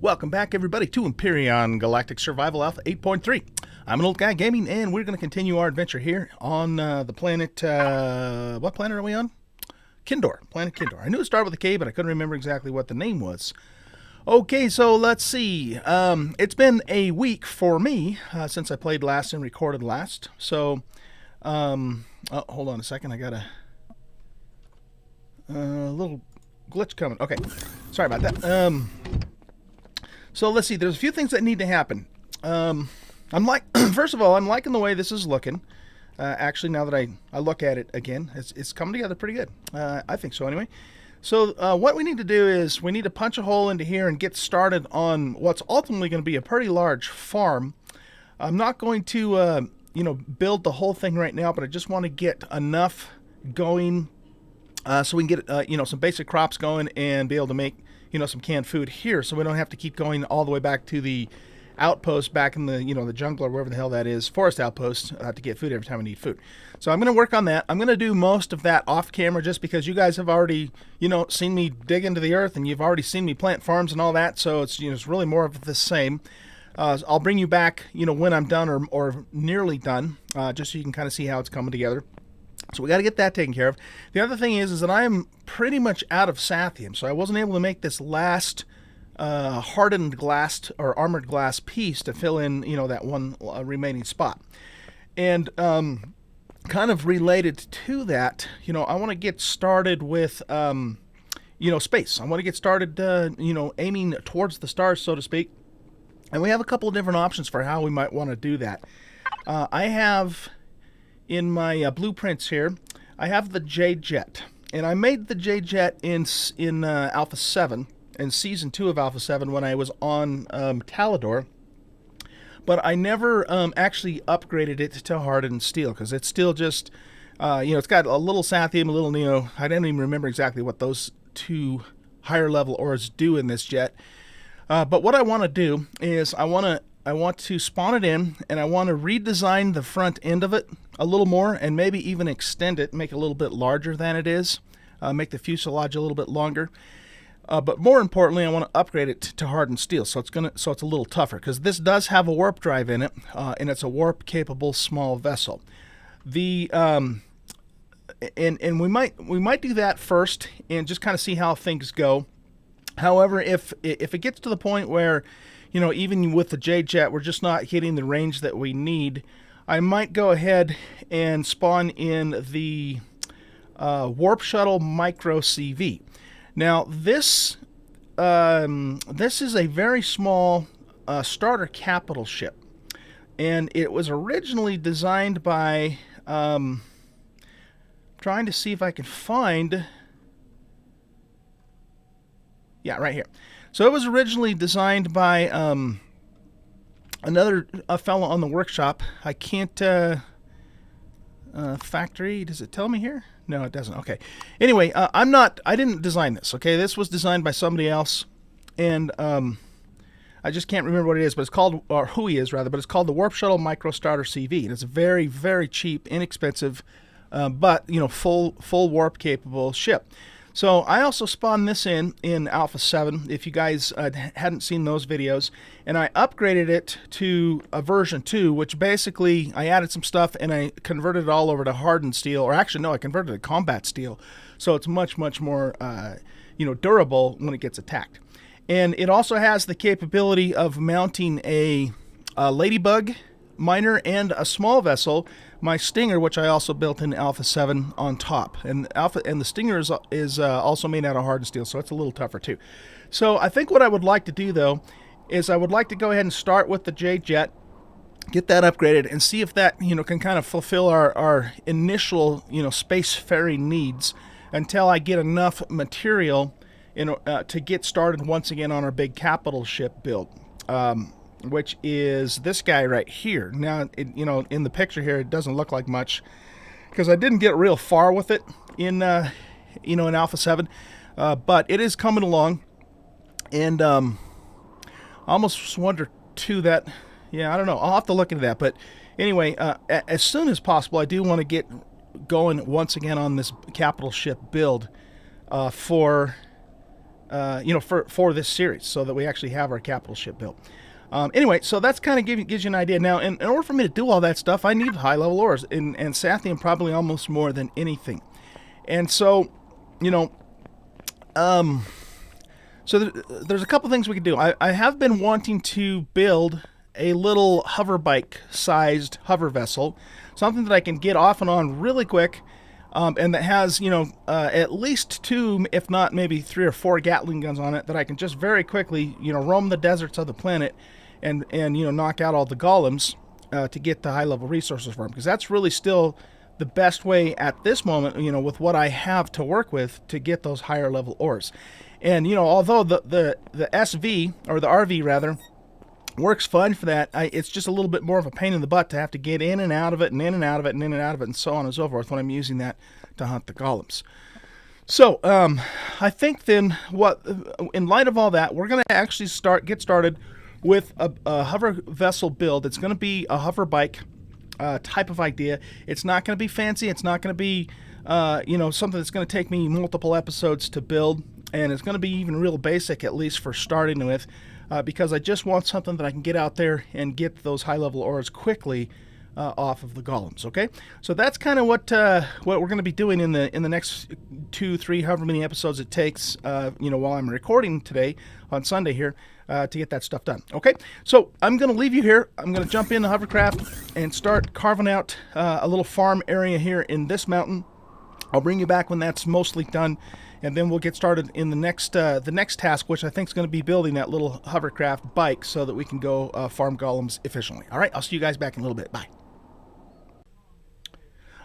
Welcome back, everybody, to Empyrion Galactic Survival Alpha 8.3. I'm an Oldguy Gaming, and we're going to continue our adventure here on the planet, what planet are we on? Kindor, planet Kindor. I knew it started with a K, but I couldn't remember exactly what the name was. Okay, so let's see. It's been a week for me since I played last and recorded last. So, oh, hold on a second. I got a little glitch coming. Okay, sorry about that. So let's see. There's a few things that need to happen. First of all, I'm liking the way this is looking. Actually, now that I look at it again, it's coming together pretty good. I think so, anyway. So what we need to do is we need to punch a hole into here and get started on what's ultimately going to be a pretty large farm. I'm not going to, build the whole thing right now, but I just want to get enough going so we can get, some basic crops going and be able to make, some canned food here, so we don't have to keep going all the way back to the outpost back in the, the jungle or wherever the hell that is, forest outpost, to get food every time we need food. So I'm going to work on that. I'm going to do most of that off camera just because you guys have already, seen me dig into the earth and you've already seen me plant farms and all that. So it's, it's really more of the same. I'll bring you back, when I'm done or nearly done, just so you can kind of see how it's coming together. So we got to get that taken care of. The other thing is that I am pretty much out of Sathium, so I wasn't able to make this last hardened glass or armored glass piece to fill in, that one remaining spot. And kind of related to that, I want to get started with, space. I want to get started, aiming towards the stars, so to speak. And we have a couple of different options for how we might want to do that. I have in my blueprints here, I have the J-Jet. And I made the J-Jet in Alpha 7. In Season 2 of Alpha 7 when I was on Talador, but I never actually upgraded it to hardened steel because it's still just, it's got a little Sathium, a little Neo. I don't even remember exactly what those two higher level ores do in this jet. But what I want to do is I want to spawn it in, and I want to redesign the front end of it a little more, and maybe even extend it, make it a little bit larger than it is, make the fuselage a little bit longer. But more importantly, I want to upgrade it to hardened steel, so it's a little tougher, because this does have a warp drive in it, and it's a warp-capable small vessel. And we might do that first, and just kind of see how things go. However, if it gets to the point where, even with the J-Jet, we're just not hitting the range that we need, I might go ahead and spawn in the Warp Shuttle Micro CV. Now, this is a very small starter capital ship, and it was originally designed by, trying to see if I can find, yeah, right here. So it was originally designed by another fellow on the workshop. I can't, factory, does it tell me here? No, it doesn't. Okay. Anyway, I didn't design this, okay? This was designed by somebody else, and I just can't remember what it is, but it's called, or who he is, rather, but it's called the Warp Shuttle Micro Starter CV, and it's a very, very cheap, inexpensive, but, full warp-capable ship. So I also spawned this in Alpha 7, if you guys hadn't seen those videos, and I upgraded it to a version 2, which basically I added some stuff and I converted it all over to hardened steel, or actually no, I converted it to combat steel, so it's much, much more durable when it gets attacked. And it also has the capability of mounting a ladybug miner and a small vessel, my Stinger, which I also built in Alpha 7 on top. And the Stinger is also made out of hardened steel, so it's a little tougher too. So I think what I would like to do, though, is I would like to go ahead and start with the J-Jet, get that upgraded, and see if that, can kind of fulfill our initial, spacefaring needs until I get enough material to get started once again on our big capital ship build. Which is this guy right here. Now, in the picture here, it doesn't look like much because I didn't get real far with it in Alpha 7, but it is coming along, and I almost wonder too that, I don't know, I'll have to look into that. But anyway, as soon as possible, I do want to get going once again on this capital ship build for for this series, so that we actually have our capital ship built. Anyway, so that's kind of gives you an idea. Now, in order for me to do all that stuff, I need high-level ores, and Sathium probably almost more than anything. And so, there's a couple things we can do. I have been wanting to build a little hover bike-sized hover vessel, something that I can get off and on really quick, and that has, at least 2, if not maybe 3 or 4 Gatling guns on it, that I can just very quickly, roam the deserts of the planet and knock out all the golems to get the high-level resources for them. Because that's really still the best way at this moment, with what I have to work with, to get those higher-level ores. And, although the SV, or the RV rather, works fine for that, it's just a little bit more of a pain in the butt to have to get in and out of it, and in and out of it, and in and out of it, and so on and so forth when I'm using that to hunt the golems. So, I think then, in light of all that, we're going to actually get started with a hover vessel build. It's going to be a hover bike type of idea. It's not going to be fancy. It's not going to be, something that's going to take me multiple episodes to build, and it's going to be even real basic, at least for starting with, because I just want something that I can get out there and get those high-level ores quickly off of the golems. Okay, so that's kind of what we're going to be doing in the next 2, 3, however many episodes it takes. While I'm recording today on Sunday here to get that stuff done. Okay, so I'm going to leave you here. I'm going to jump in the hovercraft and start carving out a little farm area here in this mountain. I'll bring you back when that's mostly done, and then we'll get started in the next task, which I think is going to be building that little hovercraft bike so that we can go farm golems efficiently. All right, I'll see you guys back in a little bit. Bye.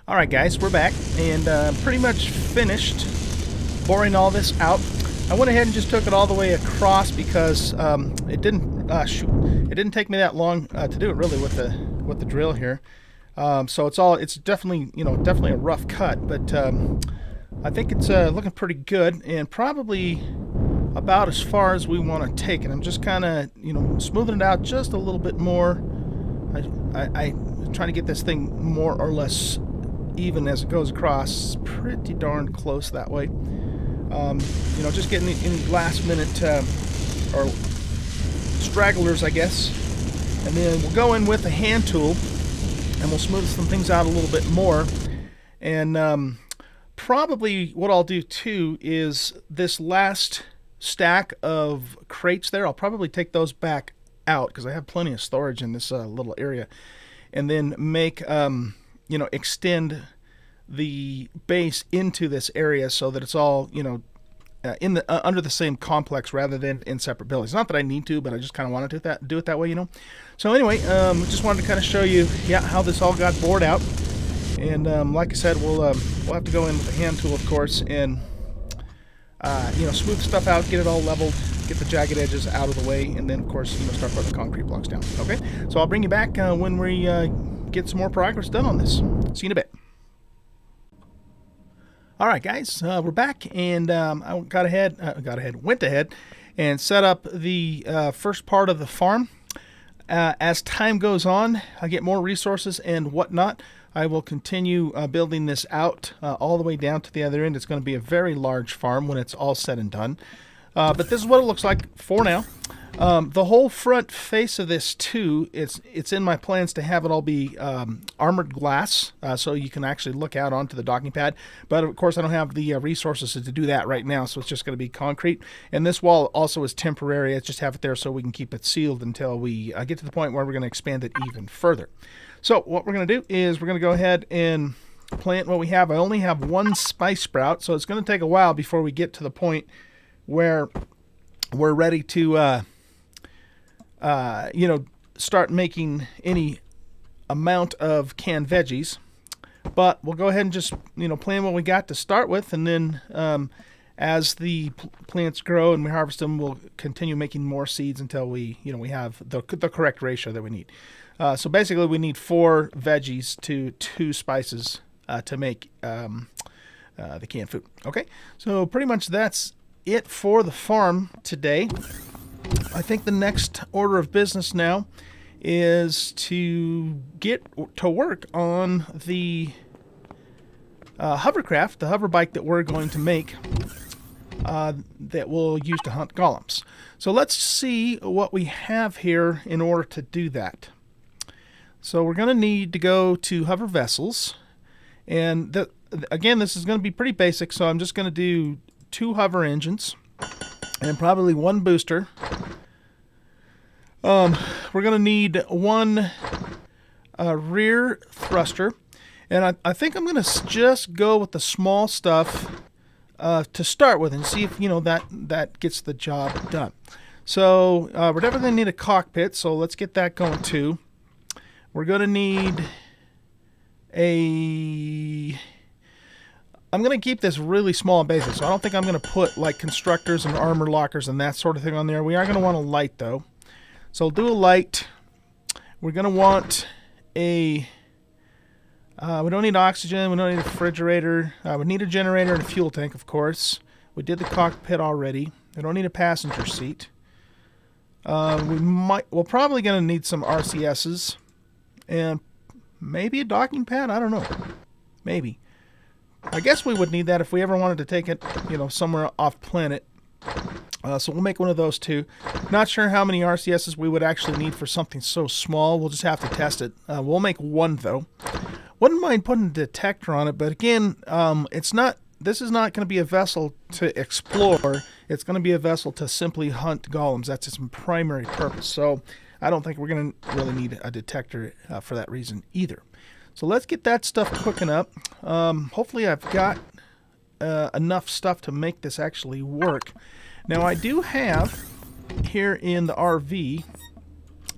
All right, guys, we're back, and pretty much finished boring all this out. I went ahead and just took it all the way across because it didn't take me that long to do it really with the drill here. So it's definitely a rough cut, but I think it's looking pretty good, and probably about as far as we want to take it. I'm just kind of smoothing it out just a little bit more. I'm trying to get this thing more or less even as it goes across. It's pretty darn close that way. Just getting any last minute or stragglers, I guess, and then we'll go in with a hand tool and we'll smooth some things out a little bit more. And probably what I'll do too is this last stack of crates there, I'll probably take those back out because I have plenty of storage in this little area, and then make extend the base into this area so that it's all under the same complex rather than in separate buildings. Not that I need to, but I just kind of wanted to do it that way, So anyway, just wanted to kind of show you how this all got bored out. And like I said, we'll have to go in with a hand tool, of course, and smooth stuff out, get it all leveled, get the jagged edges out of the way, and then of course start putting the concrete blocks down. Okay, so I'll bring you back when we get some more progress done on this. See you in a bit. All right, guys, we're back, and I went ahead and set up the first part of the farm. As time goes on, I get more resources and whatnot. I will continue building this out all the way down to the other end. It's going to be a very large farm when it's all said and done. But this is what it looks like for now. The whole front face of this too, it's in my plans to have it all be armored glass, so you can actually look out onto the docking pad. But of course I don't have the resources to do that right now, so it's just going to be concrete. And this wall also is temporary. I just have it there so we can keep it sealed until we get to the point where we're going to expand it even further. So what we're going to do is we're going to go ahead and plant what we have. I only have one spice sprout, so it's going to take a while before we get to the point where we're ready to start making any amount of canned veggies. But we'll go ahead and just plant what we got to start with, and then as the plants grow and we harvest them, we'll continue making more seeds until we have the correct ratio that we need. So basically we need 4 veggies to 2 spices to make the canned food. Okay, so pretty much that's it for the farm today. I think the next order of business now is to get to work on the hovercraft, the hover bike that we're going to make. that we'll use to hunt golems. So let's see what we have here in order to do that. So we're going to need to go to hover vessels, and again, this is going to be pretty basic, so I'm just going to do 2 hover engines and probably 1 booster. We're going to need 1 rear thruster, and I think I'm going to just go with the small stuff to start with and see if that gets the job done. So we're definitely going to need a cockpit, so let's get that going too. We're going to need I'm going to keep this really small and basic, so I don't think I'm going to put like constructors and armor lockers and that sort of thing on there. We are going to want a light though. So we'll do a light. We're going to want we don't need oxygen, we don't need a refrigerator, we need a generator and a fuel tank, of course. We did the cockpit already. We don't need a passenger seat. We're probably going to need some RCSs and maybe a docking pad, I don't know. Maybe. I guess we would need that if we ever wanted to take it, somewhere off planet. So we'll make one of those too. Not sure how many RCSs we would actually need for something so small. We'll just have to test it. We'll make 1 though. Wouldn't mind putting a detector on it, but again, this is not going to be a vessel to explore. It's going to be a vessel to simply hunt golems. That's its primary purpose. So I don't think we're going to really need a detector for that reason either. So let's get that stuff cooking up. Hopefully I've got enough stuff to make this actually work. Now I do have, here in the RV,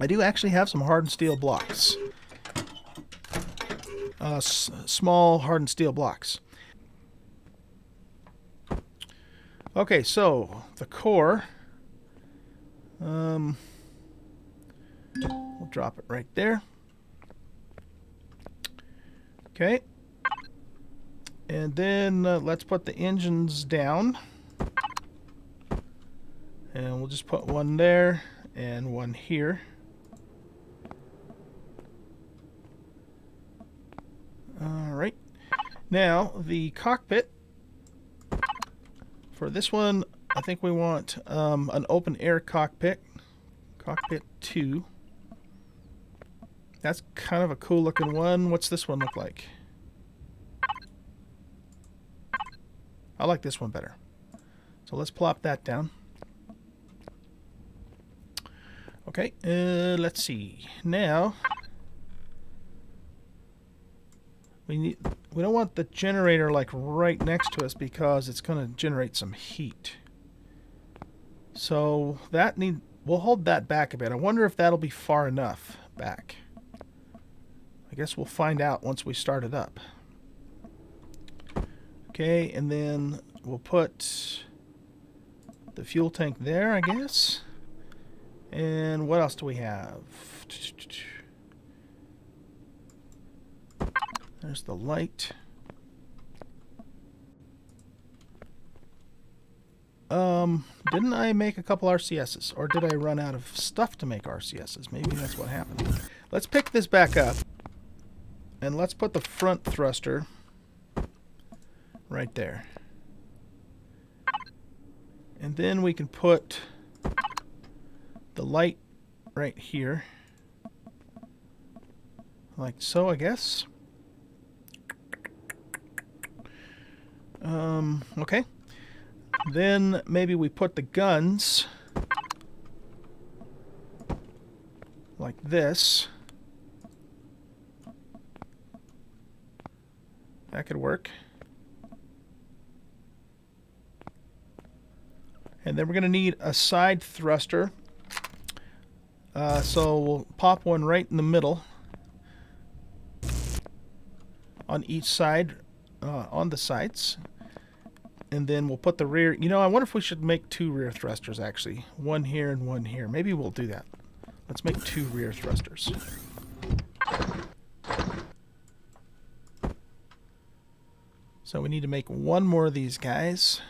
I do actually have some hardened steel blocks. Small hardened steel blocks. Okay, so the core, we'll drop it right there. Okay, and then let's put the engines down, and we'll just put 1 there and 1 here. Alright, now the cockpit, for this one I think we want an open air cockpit, cockpit 2. That's kind of a cool looking one. What's this one look like? I like this one better. So let's plop that down. Okay, let's see. Now we don't want the generator like right next to us because it's going to generate some heat. So we'll hold that back a bit. I wonder if that'll be far enough back. I guess we'll find out once we start it up. Okay, and then we'll put the fuel tank there, I guess. And what else do we have? There's the light. Didn't I make a couple RCSs? Or did I run out of stuff to make RCSs? Maybe that's what happened. Let's pick this back up. And let's put the front thruster right there. And then we can put the light right here. Like so, I guess. Okay. Then maybe we put the guns like this. That could work. And then we're going to need a side thruster. So we'll pop one right in the middle on each side, on the sides. And then we'll put the rear... I wonder if we should make 2 rear thrusters, actually. 1 here and 1 here. Maybe we'll do that. Let's make 2 rear thrusters. So we need to make 1 more of these guys.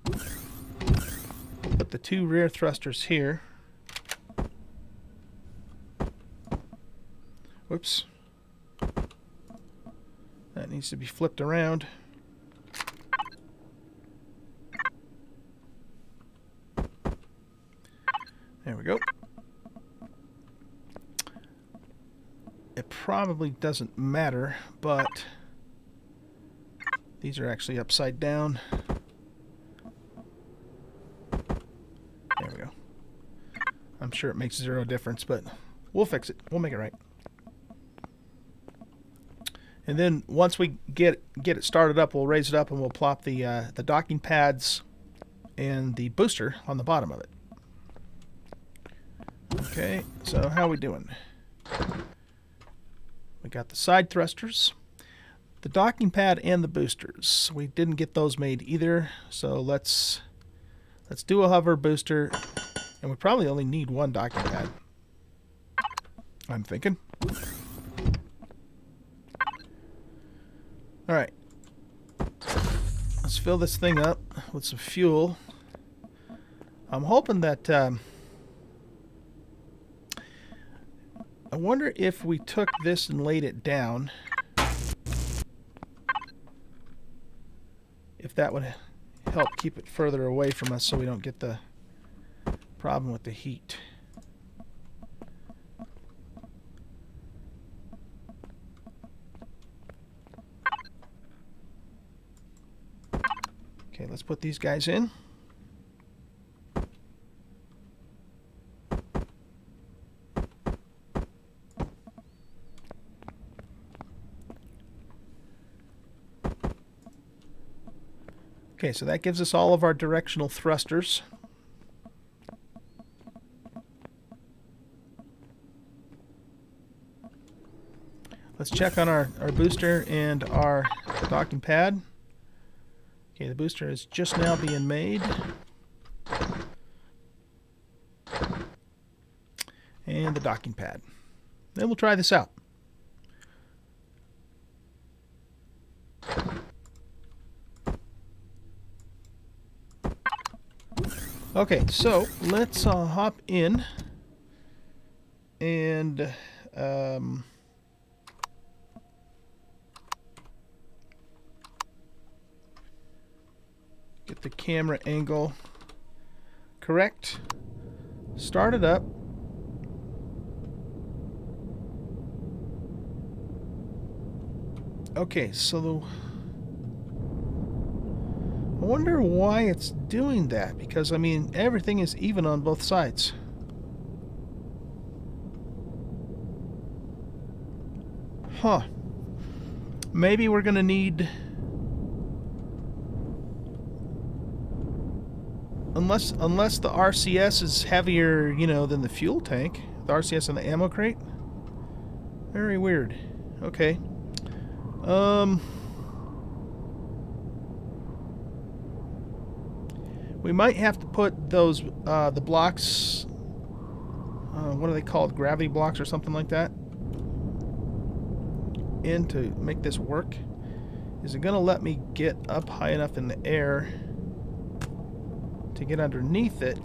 We'll put the 2 rear thrusters here. Whoops. That needs to be flipped around. we go. It probably doesn't matter, but these are actually upside down. There we go. I'm sure it makes zero difference, but we'll fix it. We'll make it right. And then once we get it started up, we'll raise it up and we'll plop the docking pads and the booster on the bottom of it. Okay, so how are we doing? We got the side thrusters, the docking pad, and the boosters. We didn't get those made either, so let's do a hover booster, and we probably only need one docking pad, I'm thinking. Alright, let's fill this thing up with some fuel. I'm hoping that I wonder if we took this and laid it down, if that would help keep it further away from us so we don't get the problem with the heat. Okay, let's put these guys in. Okay, so that gives us all of our directional thrusters. Let's check on our booster and our docking pad. Okay, the booster is just now being made. And the docking pad. Then we'll try this out. Okay, so let's hop in and get the camera angle correct. Start it up. Okay, so I wonder why it's doing that, because I mean everything is even on both sides. Huh. Maybe we're gonna need, unless the RCS is heavier, you know, than the fuel tank, the RCS and the ammo crate. Very weird. Okay. We might have to put those the blocks, what are they called, gravity blocks or something like that, in to make this work. Is it gonna let me get up high enough in the air to get underneath it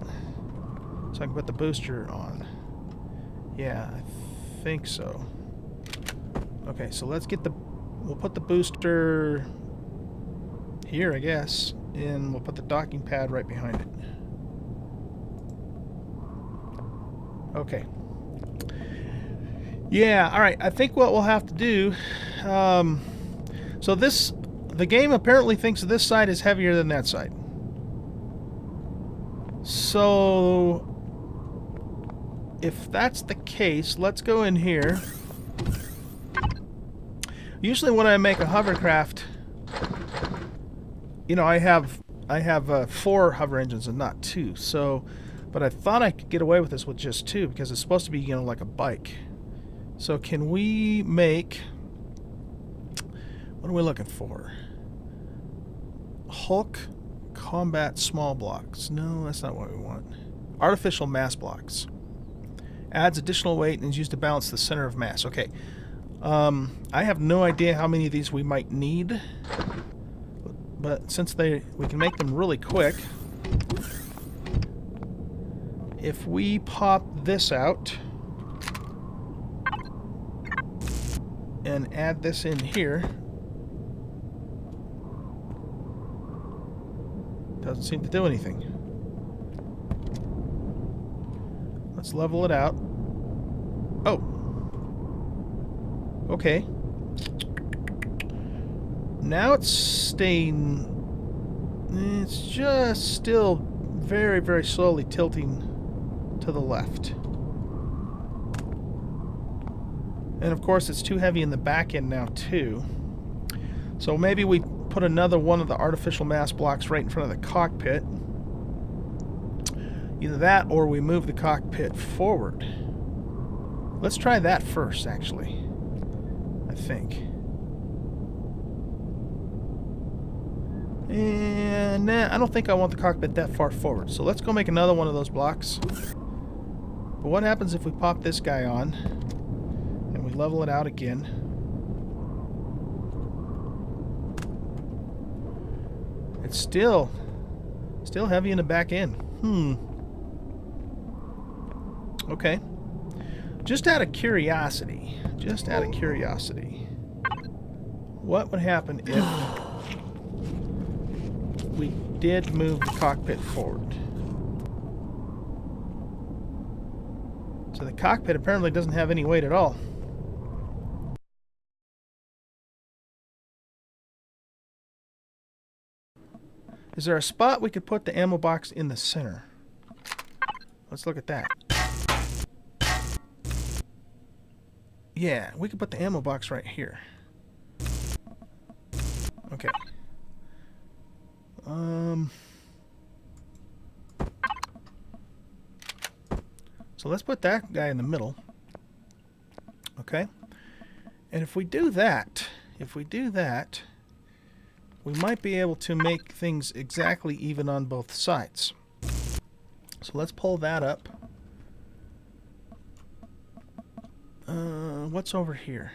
so I can put the booster on? Yeah, I think so. Okay, so let's get we'll put the booster here, I guess, and we'll put the docking pad right behind it. Okay. Yeah, alright, I think what we'll have to do, so the game apparently thinks this side is heavier than that side. So, if that's the case, let's go in here. Usually when I make a hovercraft, you know, I have 4 hover engines and not 2. So, but I thought I could get away with this with just 2 because it's supposed to be, you know, like a bike. So can we make, what are we looking for? Hulk combat small blocks. No, that's not what we want. Artificial mass blocks. Adds additional weight and is used to balance the center of mass. Okay. I have no idea how many of these we might need, but since we can make them really quick, if we pop this out and add this in here, doesn't seem to do anything. Let's level it out. Oh. Okay. Now it's staying... It's just still very, very slowly tilting to the left. And of course it's too heavy in the back end now too. So maybe we put another one of the artificial mass blocks right in front of the cockpit. Either that or we move the cockpit forward. Let's try that first, actually. I think. And nah, I don't think I want the cockpit that far forward. So let's go make another one of those blocks. But what happens if we pop this guy on and we level it out again? It's still heavy in the back end. Okay. Just out of curiosity, what would happen if we did move the cockpit forward? So the cockpit apparently doesn't have any weight at all. Is there a spot we could put the ammo box in the center? Let's look at that. Yeah, we could put the ammo box right here. Okay. So let's put that guy in the middle. Okay. And if we do that, we might be able to make things exactly even on both sides. So let's pull that up. What's over here?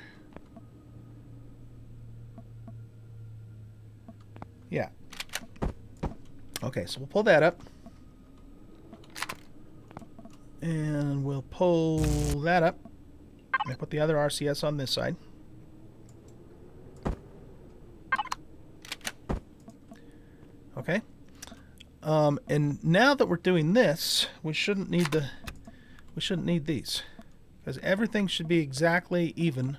Yeah. Okay, so we'll pull that up. And we'll pull that up. And put the other RCS on this side. Okay. And now that we're doing this, we shouldn't need these, because everything should be exactly even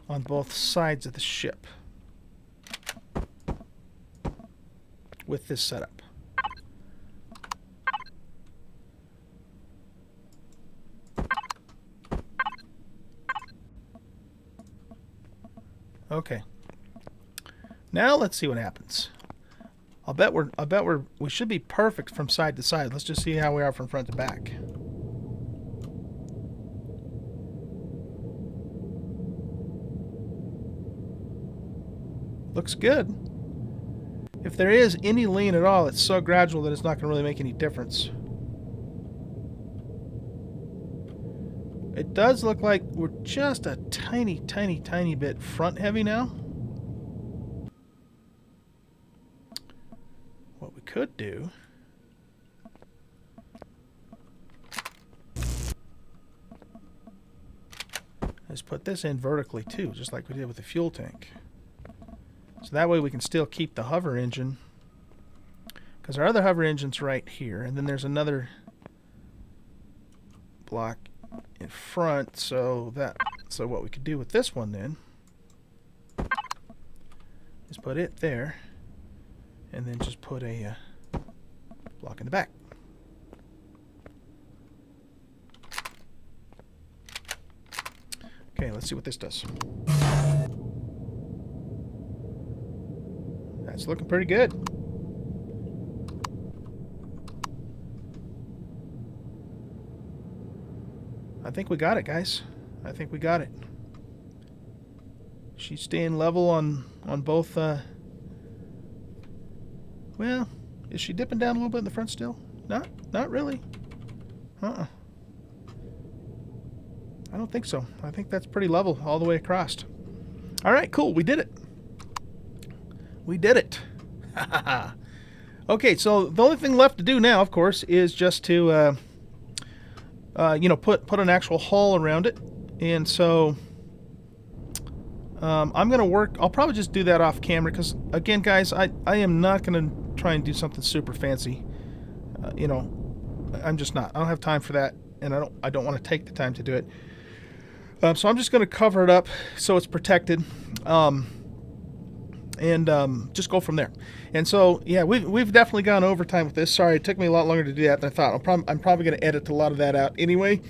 on both sides of the ship with this setup. Okay. Now let's see what happens. We should be perfect from side to side. Let's just see how we are from front to back. Looks good. If there is any lean at all, it's so gradual that it's not going to really make any difference. It does look like we're just a tiny, tiny, tiny bit front heavy now. What we could do is put this in vertically too, just like we did with the fuel tank. So that way we can still keep the hover engine, because our other hover engine's right here, and then there's another block in front. So what we could do with this one then is put it there, and then just put a block in the back. Okay, let's see what this does. That's looking pretty good. I think we got it, guys. I think we got it. She's staying level on both. Well, is she dipping down a little bit in the front still? Not really. I don't think so. I think that's pretty level all the way across. All right, cool. We did it. We did it. Okay, so the only thing left to do now, of course, is just to put an actual hull around it. And so I'm going to work. I'll probably just do that off camera because, again, guys, I am not going to try and do something super fancy. I'm just not. I don't have time for that. and I don't want to take the time to do it. So I'm just going to cover it up so it's protected, and just go from there. And so, yeah, we've definitely gone overtime with this. Sorry, it took me a lot longer to do that than I thought. I'm probably going to edit a lot of that out anyway.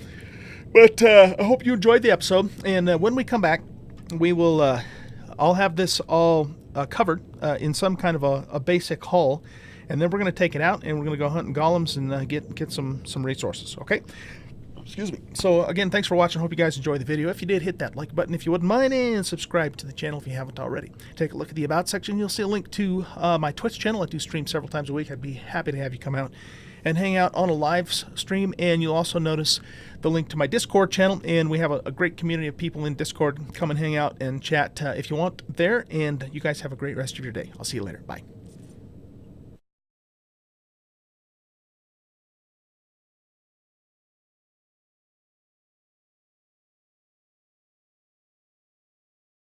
But I hope you enjoyed the episode. And when we come back, we will I'll have this all covered in some kind of a basic haul. And then we're going to take it out, and we're going to go hunting golems and get some resources, okay? Excuse me. So, again, thanks for watching. Hope you guys enjoyed the video. If you did, hit that like button if you wouldn't mind, and subscribe to the channel if you haven't already. Take a look at the About section. You'll see a link to my Twitch channel. I do stream several times a week. I'd be happy to have you come out and hang out on a live stream. And you'll also notice the link to my Discord channel, and we have a great community of people in Discord. Come and hang out and chat if you want there, and you guys have a great rest of your day. I'll see you later. Bye.